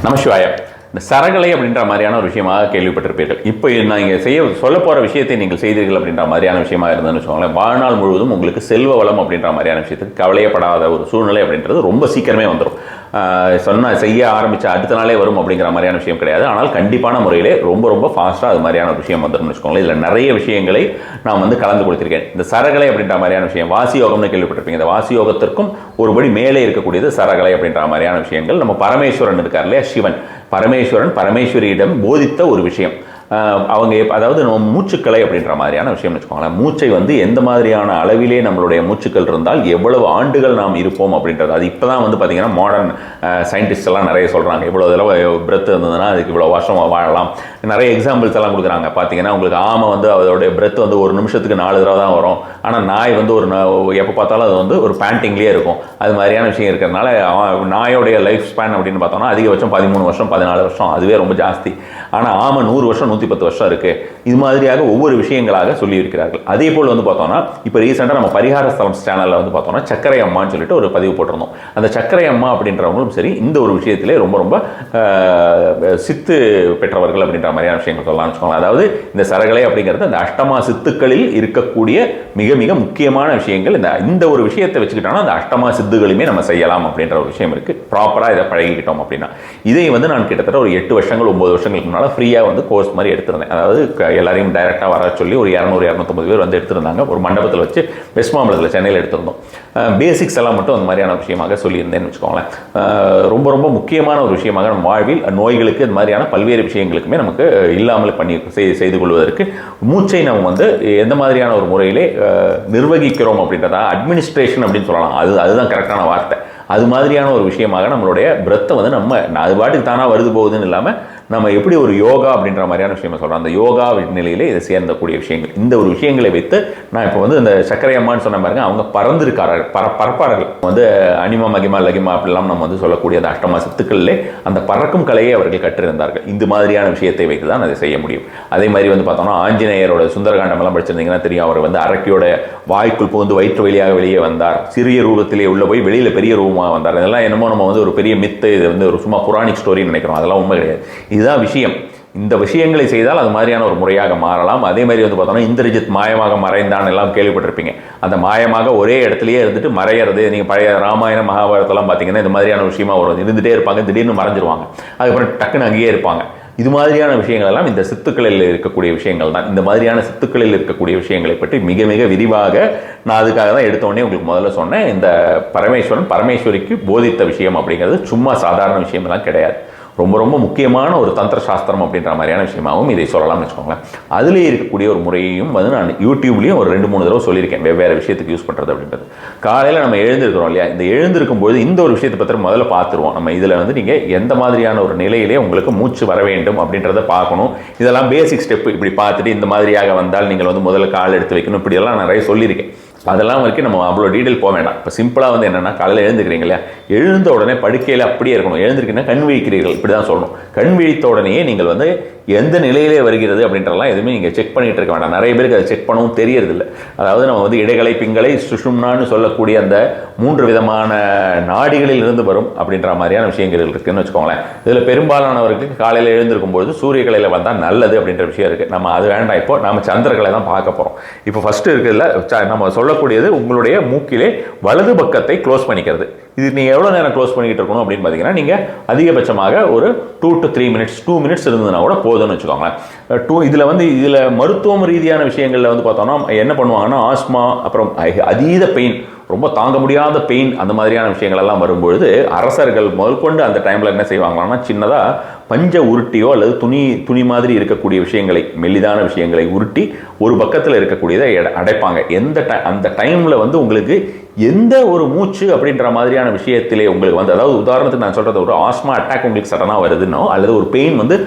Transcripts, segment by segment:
நமசிவாய. இந்த சரகலை அப்படின்ற மாதிரியான ஒரு விஷயமாக கேள்விப்பட்டிருப்பீர்கள். இப்போ நான் இங்கே சொல்ல போகிற விஷயத்தை நீங்கள் செய்தீர்கள் அப்படின்ற மாதிரியான விஷயமா இருந்ததுன்னு வச்சுக்கோங்களேன், வாழ்நாள் முழுவதும் உங்களுக்கு செல்வ வளம் அப்படின்ற மாதிரியான விஷயத்துக்கு கவலையப்படாத ஒரு சூழ்நிலை அப்படின்றது ரொம்ப சீக்கிரமே வந்துடும். செய்ய ஆரம்பித்த அடுத்த நாளே வரும் அப்படிங்கிற மாதிரியான விஷயம் கிடையாது. ஆனால் கண்டிப்பான முறையிலே ரொம்ப ரொம்ப ஃபாஸ்ட்டாக அது மாதிரியான ஒரு விஷயம் வந்துடும் வச்சுக்கோங்களேன். இதில் நிறைய விஷயங்களை நான் கலந்து கொடுத்திருக்கேன். இந்த சரகலை அப்படின்ற மாதிரியான விஷயம் வாசி யோகம்னு கேள்விப்பட்டிருப்பீங்க. இந்த வாசி யோகத்திற்கும் ஒருபடி மேலே இருக்கக்கூடியது சரகலை அப்படின்ற மாதிரியான விஷயங்கள். நம்ம பரமேஸ்வரன் இருக்கார் இல்லையா, சிவன் பரமேஸ்வரன் பரமேஸ்வரியிடம் போதித்த ஒரு விஷயம். அவங்க அதாவது நம்ம மூச்சுக்களை அப்படின்ற மாதிரியான விஷயம் வச்சுக்கோங்களேன். மூச்சை எந்த மாதிரியான அளவிலே நம்மளுடைய மூச்சுக்கள் இருந்தால் எவ்வளவு ஆண்டுகள் நாம் இருப்போம் அப்படின்றது. அது இப்போ தான் பார்த்தீங்கன்னா மாடர்ன் சயின்டிஸ்ட் எல்லாம் நிறைய சொல்கிறாங்க. இவ்வளோ தடவை பிரெத் இருந்ததுன்னா அதுக்கு இவ்வளோ வருஷம் வாழலாம். நிறைய எக்ஸாம்பிள்ஸ் எல்லாம் கொடுக்குறாங்க. பார்த்தீங்கன்னா உங்களுக்கு ஆமை அதோடைய பிரெத் ஒரு நிமிஷத்துக்கு 4 தடவை தான் வரும். ஆனால் நாய் ஒரு எப்போ பார்த்தாலும் அது ஒரு பேண்டிங்லேயே இருக்கும். அது மாதிரியான விஷயம் இருக்கிறதுனால நாயோடைய லைஃப் ஸ்பேன் அப்படின்னு பார்த்தோம்னா அதிகபட்சம் 13 வருஷம் 14 வருஷம், அதுவே ரொம்ப ஜாஸ்தி. ஆனால் ஆமை 100 வருஷம் 110 வருஷம் இருக்குது. இது மாதிரியாக ஒவ்வொரு விஷயங்களாக சொல்லியிருக்கிறார்கள். அதே போல் பார்த்தோம்னா இப்போ ரீசெண்டாக நம்ம பரிகார ஸ்தலம் சேனலில் பார்த்தோம்னா சக்கரை அம்மான்னு சொல்லிட்டு ஒரு பதிவு போட்டிருந்தோம். அந்த சக்கரை அம்மா அப்படின்றவங்களும் சரி இந்த ஒரு விஷயத்திலே ரொம்ப ரொம்ப சித்து பெற்றவர்கள் அப்படின்ற மாதிரியான விஷயங்கள் சொல்லலாம்னு வச்சுக்கோங்களேன். அதாவது இந்த சரகலை அப்படிங்கிறது அந்த அஷ்டமா சித்துக்களில் இருக்கக்கூடிய மிக மிக முக்கியமான விஷயங்கள். இந்த ஒரு விஷயத்தை வச்சுக்கிட்டோம்னா அந்த அஷ்டமா சித்துகளுமே நம்ம செய்யலாம் அப்படின்ற ஒரு விஷயம் இருக்குது. ப்ராப்பராக இதை பழகிக்கிட்டோம் அப்படின்னா இதை நான் கிட்டத்தட்ட ஒரு 8 வருஷங்கள் 9 வருஷங்களுக்கு முன்னால் ஃப்ரீயாக கோர்ஸ் மாதிரி எடுத்திருந்தேன். அதாவது எல்லாரையும் டைரெக்டாக வர சொல்லி ஒரு 200-250 பேர் எடுத்திருந்தாங்க. ஒரு மண்டபத்தில் வச்சு வெஸ்ட் மாம்பலத்தில் சென்னையில் எடுத்திருந்தோம். பேசிக்ஸ் எல்லாம் மட்டும் அந்த மாதிரியான விஷயமாக சொல்லியிருந்தேன்னு வச்சுக்கோங்களேன். ரொம்ப ரொம்ப முக்கியமான ஒரு விஷயமாக நம்ம வாழ்வில் நோய்களுக்கு இந்த மாதிரியான பல்வேறு விஷயங்களுக்குமே நமக்கு இல்லாமல் செய்து கொள்வதற்கு மூச்சை நம்ம எந்த மாதிரியான ஒரு முறையிலே நிர்வகிக்கிறோம் அப்படின்றதா அட்மினிஸ்ட்ரேஷன் அப்படின்னு சொல்லலாம். அதுதான் கரெக்டான வார்த்தை. அது மாதிரியான ஒரு விஷயமாக நம்மளுடைய பிரெத்தை நம்ம அது பாட்டுக்கு தானாக வருது போகுதுன்னு இல்லாமல் நம்ம எப்படி ஒரு யோகா அப்படின்ற மாதிரியான விஷயமா சொல்கிறோம். அந்த யோகா நிலையிலே இதை சேர்ந்தக்கூடிய விஷயங்கள். இந்த ஒரு விஷயங்களை வைத்து நான் இப்போ இந்த சக்கரை அம்மான்னு சொன்ன பாருங்க, அவங்க பறந்திருக்கார்கள், பறப்பார்கள். அனிமா மகிமா லகிமா அப்படிலாம் நம்ம சொல்லக்கூடிய அந்த அஷ்டமா சித்துக்களிலே அந்த பறக்கும் கலையை அவர்கள் கற்றிருந்தார்கள். இந்த மாதிரியான விஷயத்தை வைத்து தான் அதை செய்ய முடியும். அதே மாதிரி பார்த்தோம்னா ஆஞ்சநேயரோட சுந்தரகாண்டம் எல்லாம் படிச்சிருந்தீங்கன்னா தெரியும். அவர் அரக்கியோட வாய்க்குள் புகுந்து வயிற்று வழியாக வெளியே வந்தார். சிறிய ரூபத்திலே உள்ள போய் வெளியில் பெரிய ரூபமாக வந்தார். இதெல்லாம் என்னமோ நம்ம ஒரு பெரிய மித்து, இது ஒரு சும்மா புராணிக் ஸ்டோரின்னு நினைக்கிறோம். அதெல்லாம் உண்மை கிடையாது. இதுதான் விஷயம். இந்த விஷயங்களை செய்தால் அது மாதிரியான ஒரு முறையாக மாறலாம். அதே மாதிரி பார்த்தோம்னா இந்திரஜித் மாயமாக மறைந்தான் எல்லாம் கேள்விப்பட்டிருப்பீங்க. அந்த மாயமாக ஒரே இடத்துலையே இருந்துட்டு மறையிறது. நீங்கள் பழைய ராமாயணம் மகாபாரதெல்லாம் பார்த்தீங்கன்னா இந்த மாதிரியான விஷயமா வரும். இருந்துகிட்டே இருப்பாங்க, திடீர்னு மறைஞ்சிருவாங்க, அதுக்கப்புறம் டக்குன்னு அங்கேயே இருப்பாங்க. இது மாதிரியான விஷயங்கள் எல்லாம் இந்த சித்துக்களில் இருக்கக்கூடிய விஷயங்கள் தான். இந்த மாதிரியான சித்துக்களில் இருக்கக்கூடிய விஷயங்களை பற்றி மிக மிக விரிவாக நான் அதுக்காக தான் எடுத்தோடனே உங்களுக்கு முதல்ல சொன்னேன். இந்த பரமேஸ்வரன் பரமேஸ்வரிக்கு போதித்த விஷயம் அப்படிங்கிறது சும்மா சாதாரண விஷயமெல்லாம் கிடையாது. ரொம்ப ரொம்ப முக்கியமான ஒரு தந்திர சாஸ்திரம் அப்படின்ற மாதிரியான விஷயமாகவும் இதை சொல்லலாம்னு வச்சுக்கோங்களேன். அதிலே இருக்கக்கூடிய ஒரு முறையையும் நான் யூடியூப்லேயும் ஒரு 2-3 தடவை சொல்லியிருக்கேன், வெவ்வேறு விஷயத்துக்கு யூஸ் பண்ணுறது அப்படின்றது. காலையில் நம்ம எழுந்திருக்கிறோம் இல்லையா, இந்த எழுந்திருக்கும்போது இந்த ஒரு விஷயத்தை பற்றி முதல்ல பார்த்துருவோம். நம்ம இதில் நீங்கள் எந்த மாதிரியான ஒரு நிலையிலே உங்களுக்கு மூச்சு வர வேண்டும் அப்படின்றத பார்க்கணும். இதெல்லாம் பேசிக் ஸ்டெப். இப்படி பார்த்துட்டு இந்த மாதிரியாக வந்தால் நீங்கள் முதல்ல கால் எடுத்து வைக்கணும். இப்படியெல்லாம் நிறைய சொல்லியிருக்கேன். அதெல்லாம் வரைக்கும் நம்ம அவ்வளோ டீட்டெயில் போக வேண்டாம். இப்போ சிம்பிளாக என்னென்னா காலையில் எழுந்துக்கிறீங்க இல்லையா, எழுந்த உடனே படுக்கையில் அப்படியே இருக்கணும். எழுந்திருக்கீங்கன்னா கண் விழிக்கிறீர்கள், இப்படி தான் சொல்லணும். கண் விழித்த உடனேயே நீங்கள் எந்த நிலையிலே வருகிறது அப்படின்றலாம் எதுவுமே நீங்கள் செக் பண்ணிகிட்டு இருக்க வேண்டாம். நிறைய பேருக்கு அதை செக் பண்ணவும் தெரியறதில்லை. அதாவது நம்ம இடைகளை பிங்களை சுஷும்னான்னு சொல்லக்கூடிய அந்த 3 விதமான நாடிகளில் இருந்து வரும் அப்படின்ற மாதிரியான விஷயங்கள் இருக்குதுன்னு வச்சுக்கோங்களேன். இதில் பெரும்பாலானவர்களுக்கு காலையில் எழுந்திருக்கும்போது சூரியகலையில் வந்தால் நல்லது அப்படின்ற விஷயம் இருக்குது. நம்ம அது வேண்டாம். இப்போ நம்ம சந்திரகலை தான் பார்க்க போகிறோம். இப்போ ஃபஸ்ட்டு இருக்குதுல்ல, நம்ம சொல்லக்கூடியது உங்களுடைய மூக்கிலே வலது பக்கத்தை க்ளோஸ் பண்ணிக்கிறது. இது நீங்கள் எவ்வளோ நேரம் க்ளோஸ் பண்ணிக்கிட்டு இருக்கணும் அப்படின்னு பார்த்தீங்கன்னா, நீங்கள் அதிகபட்சமாக ஒரு 2 to 3 minutes 2 minutes இருந்ததுன்னா கூட போதும்னு வச்சுக்கோங்களேன். இதில் மருத்துவம் ரீதியான விஷயங்களில் பார்த்தோம்னா என்ன பண்ணுவாங்கன்னா, ஆஸ்மா, அப்புறம் அதீத பெயின், ரொம்ப தாங்க முடியாத பெயின், அந்த மாதிரியான விஷயங்கள் எல்லாம் வரும்பொழுது அரசர்கள் முதற்கொண்டு அந்த டைமில் என்ன செய்வாங்களான்னா, சின்னதாக பஞ்ச உருட்டியோ அல்லது துணி மாதிரி இருக்கக்கூடிய விஷயங்களை, மெல்லிதான விஷயங்களை உருட்டி ஒரு பக்கத்தில் இருக்கக்கூடியதை அடைப்பாங்க. அந்த டைமில் உங்களுக்கு எந்த ஒரு மூச்சு அப்படின்ற மாதிரியான விஷயத்திலே உங்களுக்கு அதாவது உதாரணத்துக்கு நான் சொல்கிறது, ஒரு ஆஸ்மா அட்டாக் உங்களுக்கு சடனாக வருதுன்னோ அல்லது ஒரு பெயின்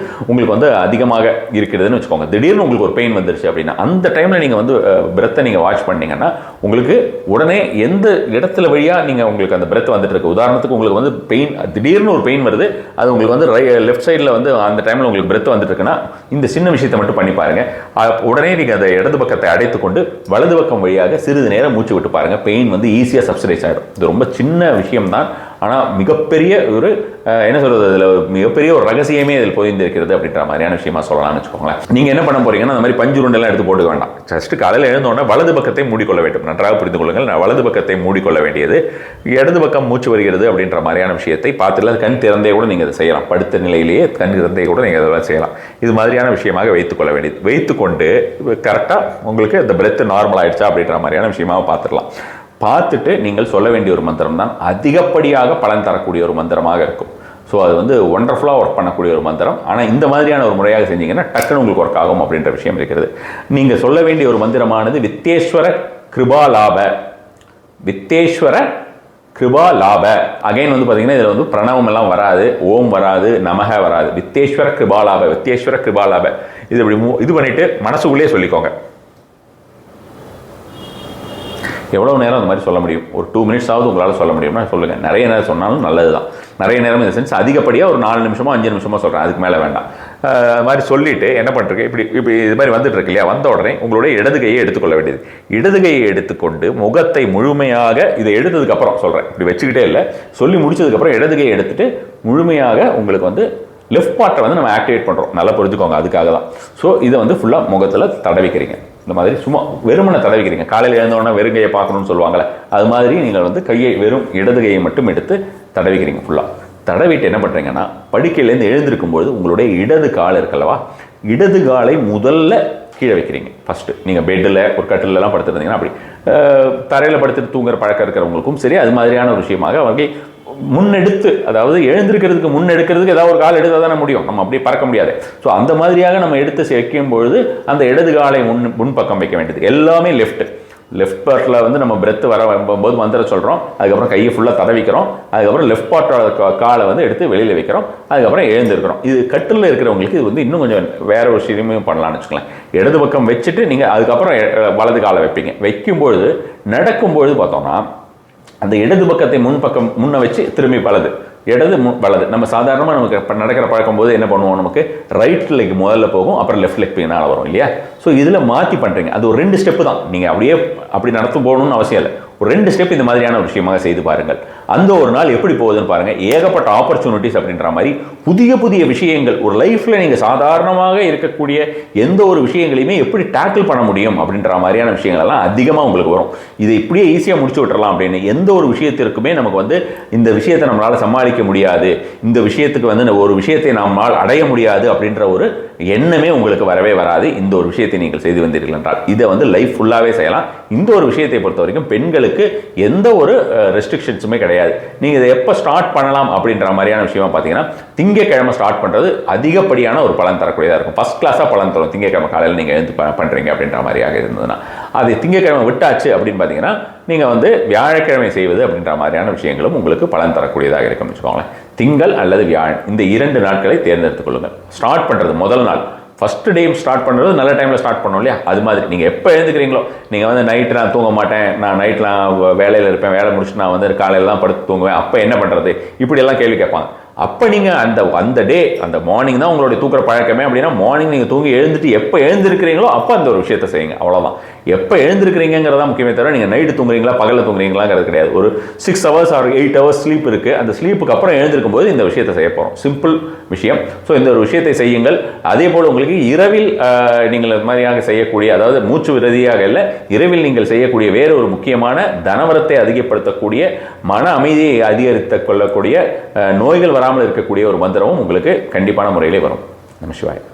உங்களுக்கு அதிகமாக இருக்கிறதுன்னு வச்சுக்கோங்க. திடீர்னு உங்களுக்கு ஒரு பெயின் வந்துருச்சு அப்படின்னா அந்த டைமில் நீங்கள் பிரெத்தை நீங்கள் வாட்ச் பண்ணிங்கன்னா உங்களுக்கு உடனே எந்த இடத்துல வழியாக நீங்கள் உங்களுக்கு அந்த பிரெத் வந்துட்டு இருக்கு. உதாரணத்துக்கு உங்களுக்கு பெயின், திடீர்னு ஒரு பெயின் வருது, அது உங்களுக்கு லெஃப்ட் சைடில் அந்த டைமில் உங்களுக்கு பிரெத் வந்துட்டு இருக்குன்னா இந்த சின்ன விஷயத்தை மட்டும் பண்ணி பாருங்க. உடனே நீங்கள் அந்த இடது பக்கத்தை அடைத்து கொண்டு வலது பக்கம் வழியாக சிறிது நேரம் மூச்சு விட்டு பாருங்கள். பெயின் ஈஸியாக சப்சிடைஸ் ஆகிடும். இது ரொம்ப சின்ன விஷயம் தான். ஆனால் மிகப்பெரிய ஒரு என்ன சொல்கிறது, அதில் மிகப்பெரிய ஒரு ரகசியமே இதில் பொதிந்திருக்கிறது அப்படின்ற மாதிரியான விஷயமா சொல்லலாம்னு வச்சுக்கோங்களேன். நீங்கள் என்ன பண்ண போறீங்கன்னா அந்த மாதிரி பஞ்சுருண்டெல்லாம் எடுத்து போட்டுக்க வேண்டாம். ஜஸ்ட் காலையில் எழுந்தோடனே வலது பக்கத்தை மூடிக்கொள்ள வேண்டும். நன்றாக புரிந்து கொள்ளுங்கள். வலது பக்கத்தை மூடிக்கொள்ள வேண்டியது. இடது பக்கம் மூச்சு வருகிறது அப்படின்ற மாதிரியான விஷயத்தை பார்த்துல கண் திறந்தே கூட நீங்கள் அதை செய்யலாம். படுத்த நிலையிலேயே கண் திறந்தே கூட நீங்கள் அதெல்லாம் செய்யலாம். இது மாதிரியான விஷயமாக வைத்துக்கொள்ள வேண்டியது. வைத்துக்கொண்டு கரெக்டாக உங்களுக்கு இந்த பிரெத் நார்மல் ஆயிடுச்சா அப்படின்ற மாதிரியான விஷயமாக பார்த்துடலாம். பார்த்துட்டு நீங்கள் சொல்ல வேண்டிய ஒரு மந்திரம் தான் அதிகப்படியாக பலன் தரக்கூடிய ஒரு மந்திரமாக இருக்கும். ஸோ அது வந்து ஒண்டர்ஃபுல்லாக ஒர்க் பண்ணக்கூடிய ஒரு மந்திரம். ஆனால் இந்த மாதிரியான ஒரு முறையாக செஞ்சீங்கன்னா டக்குன்னு உங்களுக்கு ஒர்க் ஆகும் அப்படின்ற விஷயம் இருக்கிறது. நீங்கள் சொல்ல வேண்டிய ஒரு மந்திரமானது வித்தேஸ்வர கிருபா லாப. வித்தேஸ்வர கிருபா லாப. அகைன் வந்து பார்த்தீங்கன்னா இதில் வந்து பிரணவம் எல்லாம் வராது, ஓம் வராது, நமக வராது. வித்தேஸ்வர கிருபா லாப, வித்தேஸ்வர கிருபா லாப. இது இப்படி இது பண்ணிட்டு மனசுக்குள்ளேயே சொல்லிக்கோங்க. எவ்வளோ நேரம் அந்த மாதிரி சொல்ல முடியும்? ஒரு 2 minutes ஆகுது உங்களால் சொல்ல முடியும்னா சொல்லுங்கள். நிறைய நேரம் சொன்னாலும் நல்லது தான். நிறைய நேரம் இந்த சென்ஸ் அதிகப்படியாக ஒரு 4 நிமிஷமோ 5 நிமிஷமோ சொல்கிறேன், அதுக்கு மேலே வேண்டாம். அது மாதிரி சொல்லிவிட்டு என்ன பண்ணுறேன், இப்படி இது மாதிரி வந்துட்டு இருக்கு இல்லையா, வந்த உடனே உங்களுடைய இடது கையை எடுத்துக்கொள்ள வேண்டியது. இடது கையை எடுத்துக்கொண்டு முகத்தை முழுமையாக, இதை எடுத்ததுக்கப்புறம் சொல்கிறேன், இப்படி வச்சுக்கிட்டே இல்லை, சொல்லி முடிச்சதுக்கப்புறம் இடது கையை எடுத்துட்டு முழுமையாக உங்களுக்கு வந்து லெஃப்ட் பார்ட்டை வந்து நம்ம ஆக்டிவேட் பண்ணுறோம். நல்லா புரிஞ்சுக்கோங்க, அதுக்காக தான். ஸோ இதை வந்து ஃபுல்லாக முகத்தில் தடவிக்கிறீங்க. இந்த மாதிரி சும்மா வெறுமனை தடவிக்கிறீங்க. காலையில் எழுந்தோடனே வெறும் கையை பார்க்கணும்னு சொல்லுவாங்களே, அது மாதிரி நீங்கள் வந்து கையை வெறும் இடது கையை மட்டும் எடுத்து தடவிக்கிறீங்க ஃபுல்லாக. தடவிட்டு என்ன பண்ணுறீங்கன்னா, படுக்கையிலேருந்து எழுந்திருக்கும்போது உங்களுடைய இடது கால் இருக்கல்லவா, இடது காலை முதல்ல கீழே வைக்கிறீங்க. ஃபஸ்ட்டு நீங்கள் பெட்டில் ஒரு கட்டிலெல்லாம் படுத்துருந்தீங்கன்னா அப்படி தரையில் படுத்துட்டு தூங்குற பழக்கம் இருக்கிறவங்களுக்கும் சரி, அது மாதிரியான ஒரு விஷயமாக அவர்கள் முன்னெடுத்து, அதாவது எழுந்திருக்கிறதுக்கு முன்னெடுக்கிறதுக்கு ஏதாவது ஒரு கால் எடுத்தால் தானே முடியும், நம்ம அப்படியே பறக்க முடியாது. ஸோ அந்த மாதிரியாக நம்ம எடுத்து வைக்கும் பொழுது அந்த இடது காலை முன்பக்கம் வைக்க வேண்டியது. எல்லாமே லெஃப்ட் பார்ட்டில் வந்து நம்ம பிரெத் வரும்போது மந்திரம் சொல்கிறோம், அதுக்கப்புறம் கையை ஃபுல்லாக தடவிக்கிறோம், அதுக்கப்புறம் லெஃப்ட் பார்ட்டோட காலை வந்து எடுத்து வெளியில் வைக்கிறோம், அதுக்கப்புறம் எழுந்திருக்கிறோம். இது கட்டில் இருக்கிறவங்களுக்கு இது வந்து இன்னும் கொஞ்சம் வேற ஒரு விஷயமும் பண்ணலாம்னு வச்சுக்கலாம். இடது பக்கம் வச்சுட்டு நீங்கள் அதுக்கப்புறம் வலது காலை வைப்பீங்க. வைக்கும்பொழுது நடக்கும்பொழுது பார்த்தோம்னா அந்த இடது பக்கத்தை முன்பக்கம் முன்ன வச்சு திரும்பி வலது, இடது வலது. நம்ம சாதாரணமாக நமக்கு நடக்கிற பழக்கம் போது என்ன பண்ணுவோம், நமக்கு ரைட் லெக் முதல்ல போகும், அப்புறம் லெஃப்ட் லெக் பின்னால் வரும் இல்லையா. ஸோ இதில் மாற்றி பண்ணுறீங்க. அது ஒரு 2 ஸ்டெப்பு தான். நீங்கள் அப்படியே அப்படி நடத்து போகணும்னு அவசியம் இல்லை. ஒரு 2 ஸ்டெப் இந்த மாதிரியான ஒரு விஷயமாக செய்து பாருங்கள். அந்த ஒரு நாள் எப்படி போகுதுன்னு பாருங்கள். ஏகப்பட்ட ஆப்பர்ச்சுனிட்டிஸ் அப்படின்ற மாதிரி புதிய புதிய விஷயங்கள் ஒரு லைஃப்பில் நீங்கள் சாதாரணமாக இருக்கக்கூடிய எந்த ஒரு விஷயங்களையுமே எப்படி டேக்கிள் பண்ண முடியும் அப்படின்ற மாதிரியான விஷயங்கள்லாம் அதிகமாக உங்களுக்கு வரும். இதை இப்படியே ஈஸியாக முடிச்சு விட்டுறலாம் அப்படின்னு எந்த ஒரு விஷயத்திற்குமே நமக்கு வந்து இந்த விஷயத்தை நம்மளால் சமாளிக்க முடியாது, இந்த விஷயத்துக்கு வந்து ஒரு விஷயத்தை நம்மால் அடைய முடியாது அப்படின்ற ஒரு எண்ணமே உங்களுக்கு வரவே வராது. இந்த ஒரு விஷயத்தை நீங்கள் செய்து வந்தீர்கள் என்றால் இதை வந்து லைஃப் ஃபுல்லாகவே செய்யலாம். இந்த ஒரு விஷயத்தை பொறுத்த வரைக்கும் பெண்களுக்கு எந்த ஒரு ரெஸ்ட்ரிக்ஷன்ஸுமே கிடையாது. நீங்கள் இதை எப்போ ஸ்டார்ட் பண்ணலாம் அப்படின்ற மாதிரியான விஷயமா பார்த்தீங்கன்னா, திங்கக்கிழமை ஸ்டார்ட் பண்ணுறது அதிகப்படியான ஒரு பலன் தரக்கூடியதாக இருக்கும். ஃபஸ்ட் கிளாஸாக பலன் தரும். திங்கக்கிழமை காலையில் நீங்கள் எழுந்து பண்ணுறீங்க அப்படின்ற மாதிரியாக இருந்ததுன்னா, அது திங்கக்கிழமை விட்டாச்சு அப்படின்னு பார்த்தீங்கன்னா, நீங்கள் வந்து வியாழக்கிழமை செய்வது அப்படின்ற மாதிரியான விஷயங்களும் உங்களுக்கு பலன் தரக்கூடியதாக இருக்கும்னு வச்சுக்கோங்களேன். திங்கள் அல்லது வியாழன் இந்த 2 நாட்களை தேர்ந்தெடுத்துக் கொள்ளுங்கள். ஸ்டார்ட் பண்ணுறது முதல் நாள் ஃபஸ்ட்டு டே ஸ்டார்ட் பண்ணுறது நல்ல டைமில் ஸ்டார்ட் பண்ணோம் இல்லையா, அது மாதிரி நீங்கள் எப்போ எழுந்துக்கிறீங்களோ, நீங்கள் வந்து நைட்டு நான் தூங்க மாட்டேன், நான் நைட்லாம் வேலையில் இருப்பேன், வேலை முடிச்சுட்டு நான் வந்து காலையில் தான் படுத்து தூங்குவேன், அப்போ என்ன பண்ணுறது, இப்படியெல்லாம் கேள்வி கேட்பாங்க. அப்போ நீங்கள் அந்த டே அந்த மார்னிங் தான் உங்களுடைய தூக்குற பழக்கமே அப்படின்னா, மார்னிங் நீங்கள் தூங்கி எழுந்துட்டு எப்போ எழுந்திருக்கிறீங்களோ அப்போ அந்த ஒரு விஷயத்தை செய்யுங்க. அவ்வளோதான். எப்போ எழுந்திருக்கிறீங்கிறதா முக்கியமே தவிர நீங்கள் நைட்டு தூங்குறீங்களா பகலில் தூங்குறீங்களாங்கிறது கிடையாது. ஒரு 6 hours or 8 hours ஸ்லீப் இருக்குது. அந்த ஸ்லீப்புக்கு அப்புறம் எழுந்திருக்கும் போது இந்த விஷயத்தை செய்ய போகிறோம். சிம்பிள் விஷயம். ஸோ இந்த ஒரு விஷயத்தை செய்யுங்கள். அதே போல் உங்களுக்கு இரவில் நீங்கள் இது மாதிரியாக செய்யக்கூடிய, அதாவது மூச்சு விரதியாக இல்லை, இரவில் நீங்கள் செய்யக்கூடிய வேறு ஒரு முக்கியமான தனவரத்தை அதிகப்படுத்தக்கூடிய, மன அமைதியை அதிகரித்துக் கொள்ளக்கூடிய, நோய்கள் வராமல் இருக்கக்கூடிய ஒரு மந்திரமும் உங்களுக்கு கண்டிப்பான முறையிலே வரும். நம சிவாய.